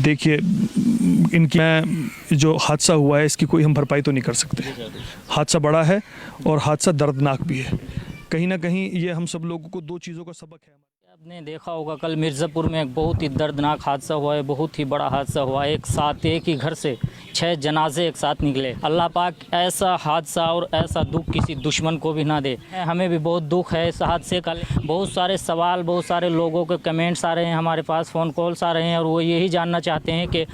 देखिए, इनकी मैं जो हादसा हुआ है इसकी कोई हम भरपाई तो नहीं कर सकते। हादसा बड़ा है और हादसा दर्दनाक भी है। कहीं ना कहीं ये हम सब लोगों को दो चीज़ों का सबक है। आपने देखा होगा कल मिर्ज़ापुर में एक बहुत ही दर्दनाक हादसा हुआ है, बहुत ही बड़ा हादसा हुआ है। एक साथ एक ही घर से 6 जनाजे एक साथ निकले। अल्लाह पाक ऐसा हादसा और ऐसा दुख किसी दुश्मन को भी ना दे। हमें भी बहुत दुख है इस हादसे का। बहुत सारे सवाल, बहुत सारे लोगों के कमेंट्स आ रहे हैं, हमारे पास फ़ोन कॉल्स आ रहे हैं और वो यही जानना चाहते हैं कि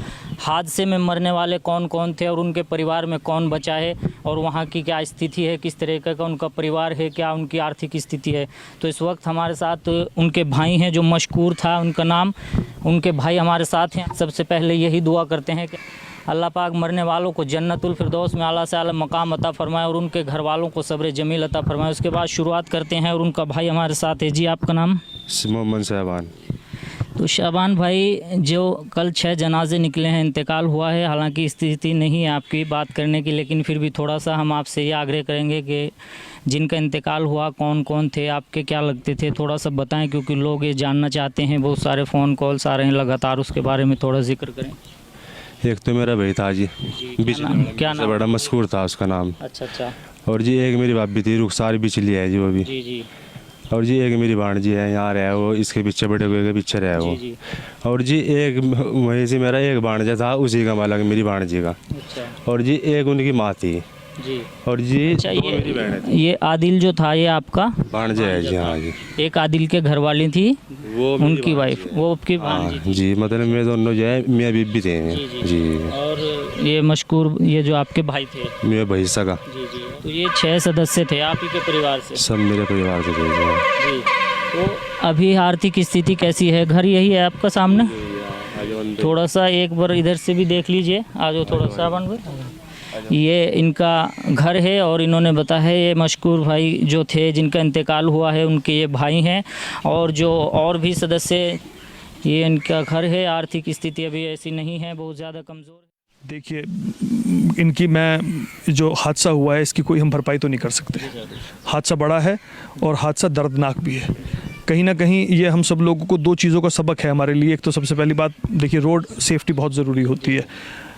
हादसे में मरने वाले कौन कौन थे और उनके परिवार में कौन बचा है और वहाँ की क्या स्थिति है, किस तरीके का उनका परिवार है, क्या उनकी आर्थिक स्थिति है। तो इस वक्त हमारे साथ उनके भाई हैं जो मशकूर था, उनका नाम, उनके भाई हमारे साथ हैं। सबसे पहले यही दुआ करते हैं कि अल्लाह पाक मरने वालों को जन्नतुल फिरदौस में आला से आला मकाम अता फरमाए और उनके घर वालों को सब्र जमील अता फरमाए। उसके बाद शुरुआत करते हैं और उनका भाई हमारे साथ है। जी, आपका नाम? मोहम्मद शाबान। तो शाबान भाई, जो कल 6 जनाजे निकले हैं, इंतकाल हुआ है, हालांकि स्थिति नहीं है आपकी बात करने की, लेकिन फिर भी थोड़ा सा हम आपसे ये आग्रह करेंगे कि जिनका इंतकाल हुआ कौन कौन थे, आपके क्या लगते थे, थोड़ा सा बताएं, क्योंकि लोग ये जानना चाहते हैं। बहुत सारे फ़ोन कॉल्स आ रहे हैं लगातार, उसके बारे में थोड़ा जिक्र करें। एक तो मेरा भाई था जी, क्या नाम? बड़ा मशहूर था उसका नाम। अच्छा। और जी एक मेरी भाभी थी, रुखसार बिचली है जी वो भी। जी। और जी एक मेरी भांजी है, यहाँ रहा वो, इसके पीछे बड़े हुए के पीछे रहा वो। और जी एक वहीं से मेरा एक भांजा था, उसी का मालक मेरी भांजी का। अच्छा। और जी एक उनकी माँ थी जी। और जी अच्छा, ये आदिल जो था ये आपका भांजा है जी? हाँ जी। एक आदिल के घर वाली थी, वो उनकी वाइफ, वो आपकी भांजी थी। जी, मतलब मैं दोनों जो है मियाँ बीबी थे जी। और ये मशकूर, ये जो आपके भाई थे, मेरे भाई सगा। जी। तो ये 6 सदस्य थे आप ही के परिवार से? सब मेरे परिवार से थे जी। तो अभी आर्थिक स्थिति कैसी है? घर यही है आपका सामने? थोड़ा सा एक बार इधर से भी देख लीजिए, आ जाओ थोड़ा सा बन भाई। ये इनका घर है और इन्होंने बताया है, ये मशकूर भाई जो थे जिनका इंतकाल हुआ है, उनके ये भाई हैं और जो और भी सदस्य, ये इनका घर है। आर्थिक स्थिति अभी ऐसी नहीं है, बहुत ज़्यादा कमज़ोर। देखिए, इनकी मैं जो हादसा हुआ है इसकी कोई हम भरपाई तो नहीं कर सकते। हादसा बड़ा है और हादसा दर्दनाक भी है। कहीं ना कहीं ये हम सब लोगों को दो चीज़ों का सबक है हमारे लिए। एक तो सबसे पहली बात, देखिए, रोड सेफ्टी बहुत ज़रूरी होती है।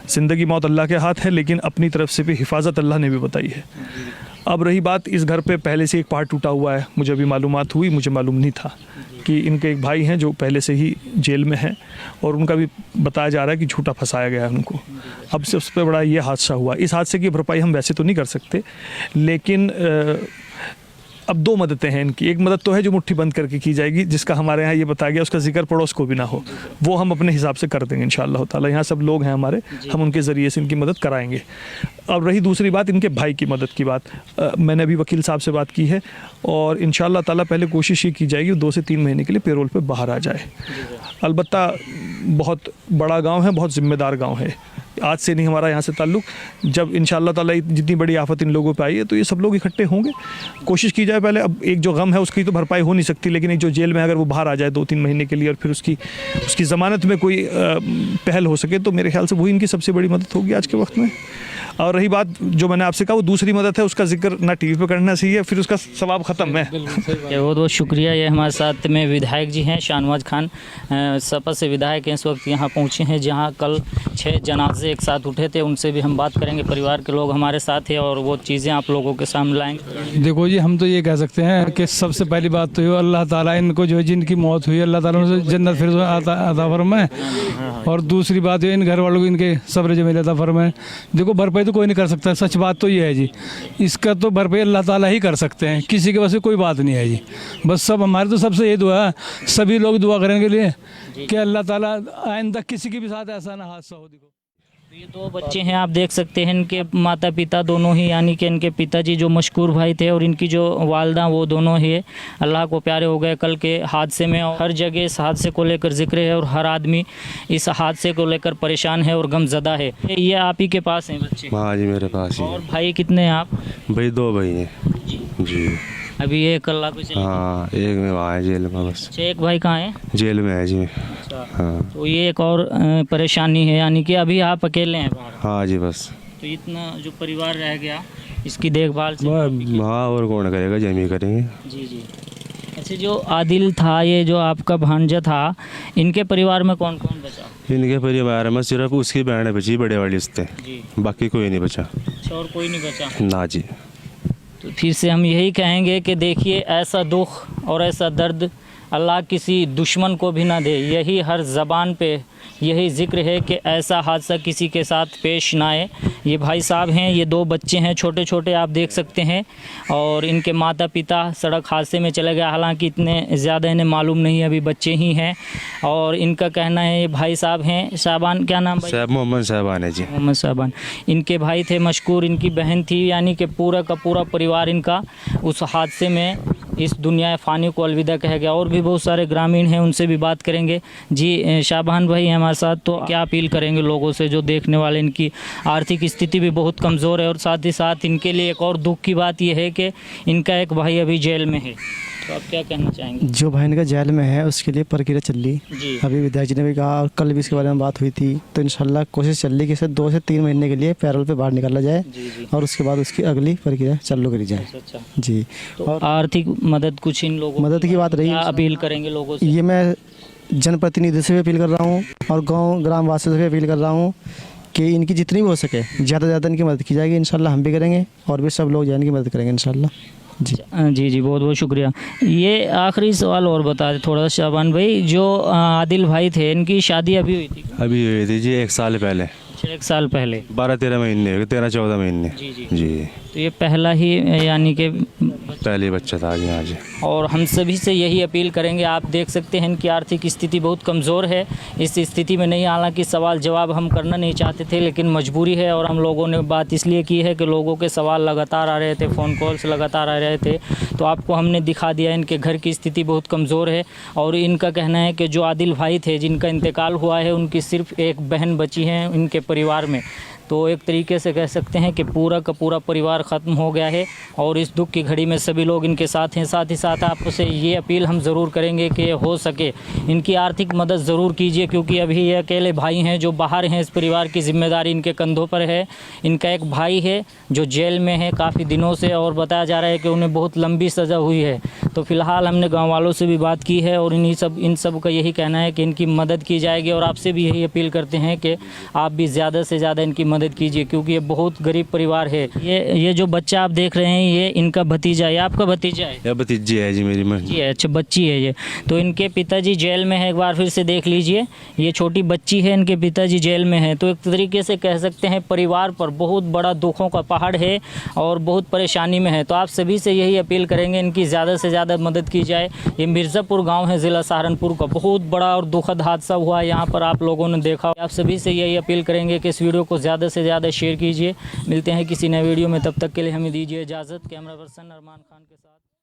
ज़िंदगी मौत अल्लाह के हाथ है, लेकिन अपनी तरफ से भी हिफाजत अल्लाह ने भी बताई है। अब रही बात, इस घर पे पहले से एक पार्ट टूटा हुआ है, मुझे अभी मालूमात हुई, मुझे मालूम नहीं था कि इनके एक भाई हैं जो पहले से ही जेल में हैं और उनका भी बताया जा रहा है कि झूठा फंसाया गया है उनको। अब सबसे बड़ा ये हादसा हुआ। इस हादसे की भरपाई हम वैसे तो नहीं कर सकते, लेकिन अब दो मददें हैं इनकी। एक मदद तो है जो मुट्ठी बंद करके की जाएगी, जिसका हमारे यहाँ ये बताया गया, उसका जिक्र पड़ोस को भी ना हो, वो हम अपने हिसाब से कर देंगे इंशाअल्लाह ताला। यहाँ सब लोग हैं हमारे, हम उनके ज़रिए से इनकी मदद कराएंगे। अब रही दूसरी बात, इनके भाई की मदद की बात, मैंने अभी वकील साहब से बात की है और इंशाअल्लाह ताला पहले कोशिश ये की जाएगी 2 से 3 महीने के लिए पेरोल पे बाहर आ जाए। अलबत्ता बहुत बड़ा गाँव है, बहुत ज़िम्मेदार गाँव है। आज से नहीं हमारा यहाँ से ताल्लुक़, जब इंशाअल्लाह ताला जितनी बड़ी आफत इन लोगों पे आई है तो ये सब लोग इकट्ठे होंगे, कोशिश की जाए पहले। अब एक जो गम है उसकी तो भरपाई हो नहीं सकती, लेकिन एक जो जेल में अगर वो बाहर आ जाए 2-3 महीने के लिए और फिर उसकी ज़मानत में कोई पहल हो सके, तो मेरे ख्याल से वही इनकी सबसे बड़ी मदद होगी आज के वक्त में। और रही बात जो मैंने आपसे कहा, वो दूसरी मदद है, उसका जिक्र ना टीवी पे करना चाहिए, फिर उसका सवाब ख़त्म है। बहुत बहुत शुक्रिया। ये हमारे साथ में विधायक जी हैं, शाहनवाज खान सपा से विधायक हैं, इस वक्त यहाँ पहुँचे हैं जहाँ कल 6 जनाजे एक साथ उठे थे। उनसे भी हम बात करेंगे, परिवार के लोग हमारे साथ हैं और वो चीज़ें आप लोगों के सामने लाएंगे। देखो जी, हम तो ये कह सकते हैं कि सबसे पहली बात तो ये, अल्लाह ताला इनको जो जिनकी मौत हुई, अल्लाह ताला उनको जन्नत फिरदौस अता फरमाए। और दूसरी बात ये, इन घर वालों को इनके सब्र जमील अता फरमाए। देखो, भरपाई तो कोई नहीं कर सकता, सच बात तो ये है जी, इसका तो भरपाई अल्लाह ताला ही कर सकते हैं, किसी के पास कोई बात नहीं है जी। बस सब हमारे तो सबसे ये दुआ है, सभी लोग दुआ करेंगे के लिए कि अल्लाह ताला आइंदा किसी के भी साथ ऐसा ना हादसा हो। देखो, ये 2 बच्चे हैं, आप देख सकते हैं, इनके माता पिता दोनों ही, यानी कि इनके पिताजी जो मशकूर भाई थे और इनकी जो वालदा, वो दोनों ही अल्लाह को प्यारे हो गए कल के हादसे में। और हर जगह इस हादसे को लेकर जिक्र है और हर आदमी इस हादसे को लेकर परेशान है और गमज़दा है। ये आप ही के पास हैं बच्चे? हाँ जी, मेरे पास ही। और भाई कितने हैं आप? भाई 2 भाई हैं जी। अभी एक अल्लाह को चले? हाँ, एक में वहाँ है जेल में बस। अच्छा, एक भाई कहाँ है? जेल में है जी। अच्छा। हाँ। तो ये एक और परेशानी है, यानी कि अभी आप अकेले हैं बाहर? हाँ जी, बस। तो इतना जो परिवार रह गया, इसकी देखभाल हाँ, और कौन करेगा, जमी करेंगे। जी। अच्छा, जो आदिल था, ये जो आपका भांजा था, इनके परिवार में कौन कौन बचा? इनके परिवार में सिर्फ उसकी बहन बची बड़े वाली उससे, जी। बाकी कोई नहीं बचा। अच्छा, और कोई नहीं बचा। ना जी। तो फिर से हम यही कहेंगे कि देखिए, ऐसा दुख और ऐसा दर्द अल्लाह किसी दुश्मन को भी ना दे। यही हर ज़बान पे यही ज़िक्र है कि ऐसा हादसा किसी के साथ पेश ना आए। ये भाई साहब हैं, ये 2 बच्चे हैं छोटे छोटे, आप देख सकते हैं, और इनके माता पिता सड़क हादसे में चले गए। हालांकि इतने ज़्यादा इन्हें मालूम नहीं है, अभी बच्चे ही हैं। और इनका कहना है, ये भाई साहब हैं, शाबान, क्या नाम भाई? साहब मोहम्मद साहबान है जी। मोहम्मद साहबान। इनके भाई थे मशकूर, इनकी बहन थी, यानी कि पूरा का पूरा परिवार इनका उस हादसे में इस दुनिया फ़ानी को अलविदा कह गया। और भी बहुत सारे ग्रामीण हैं, उनसे भी बात करेंगे। जी शाबान भाई हैं हमारे साथ, तो क्या अपील करेंगे लोगों से जो देखने वाले? इनकी आर्थिक स्थिति भी बहुत कमज़ोर है, और साथ ही साथ इनके लिए एक और दुख की बात यह है कि इनका एक भाई अभी जेल में है। तो आप क्या कहना चाहेंगे? जो भाई इनका जेल में है उसके लिए प्रक्रिया चल रही। जी। अभी विधायक जी ने भी कहा, और कल भी इसके बारे में बात हुई थी, तो इंशाल्लाह कोशिश चल रही कि इसे 2 से 3 महीने के लिए पैरोल पे बाहर निकाला जाए, जी जी। और उसके बाद उसकी अगली प्रक्रिया चालू करी जाए। अच्छा, जी। तो और आर्थिक मदद कुछ इन लोगों मदद की बात रही, क्या अपील करेंगे लोगों से? ये मैं जनप्रतिनिधि से भी अपील कर रहा हूँ और गाँव ग्राम वासियों से भी अपील कर रहा हूँ कि इनकी जितनी भी हो सके ज़्यादा से ज़्यादा इनकी मदद की जाएगी। इंशाल्लाह हम भी करेंगे, और भी सब लोग जो है इनकी मदद करेंगे इंशाल्लाह। जी जी जी, बहुत बहुत शुक्रिया। ये आखिरी सवाल और बता दें थोड़ा सा शाबान भाई, जो आदिल भाई थे, इनकी शादी अभी हुई थी? अभी हुई थी जी 1 साल पहले, 1 साल पहले। 12-13 महीने हो गए, 13-14 महीने। जी जी। जी। तो ये पहला ही यानी कि पहले बच्चा था जी। हाँ जी। और हम सभी से यही अपील करेंगे, आप देख सकते हैं इनकी आर्थिक स्थिति बहुत कमज़ोर है। इस स्थिति में नहीं, हालांकि सवाल जवाब हम करना नहीं चाहते थे, लेकिन मजबूरी है। और हम लोगों ने बात इसलिए की है कि लोगों के सवाल लगातार आ रहे थे, फ़ोन कॉल्स लगातार आ रहे थे, तो आपको हमने दिखा दिया। इनके घर की स्थिति बहुत कमज़ोर है, और इनका कहना है कि जो आदिल भाई थे जिनका इंतकाल हुआ है, उनकी सिर्फ एक बहन बची है इनके परिवार में। तो एक तरीके से कह सकते हैं कि पूरा का पूरा परिवार ख़त्म हो गया है, और इस दुख की घड़ी में सभी लोग इनके साथ हैं। साथ ही साथ आपसे ये अपील हम ज़रूर करेंगे कि हो सके इनकी आर्थिक मदद ज़रूर कीजिए, क्योंकि अभी ये अकेले भाई हैं जो बाहर हैं। इस परिवार की जिम्मेदारी इनके कंधों पर है। इनका एक भाई है जो जेल में है काफ़ी दिनों से, और बताया जा रहा है कि उन्हें बहुत लंबी सज़ा हुई है। तो फ़िलहाल हमने गाँव वालों से भी बात की है, और इन सब का यही कहना है कि इनकी मदद की जाएगी। और आपसे भी यही अपील करते हैं कि आप भी ज़्यादा से ज़्यादा इनकी मदद कीजिए, क्योंकि ये बहुत गरीब परिवार है। ये जो बच्चा आप देख रहे हैं, ये इनका भतीजा है। आपका भतीजा है? यह भतीजी है जी मेरी। जी है, अच्छा बच्ची है ये। तो इनके पिताजी जेल में है, एक बार फिर से देख लीजिए, ये छोटी बच्ची है, इनके पिताजी जेल में है। तो एक तरीके से कह सकते हैं परिवार पर बहुत बड़ा दुखों का पहाड़ है, और बहुत परेशानी में है। तो आप सभी से यही अपील करेंगे, इनकी ज़्यादा से ज़्यादा मदद की जाए। ये मिर्ज़ापुर गाँव है, ज़िला सहारनपुर का। बहुत बड़ा और दुखद हादसा हुआ है यहाँ पर, आप लोगों ने देखा। आप सभी से यही अपील करेंगे कि इस वीडियो को ज़्यादा से ज़्यादा शेयर कीजिए। मिलते हैं किसी नए वीडियो में, तब तक के लिए हमें दीजिए इजाज़त। कैमरा पर्सन अरमान खान के साथ।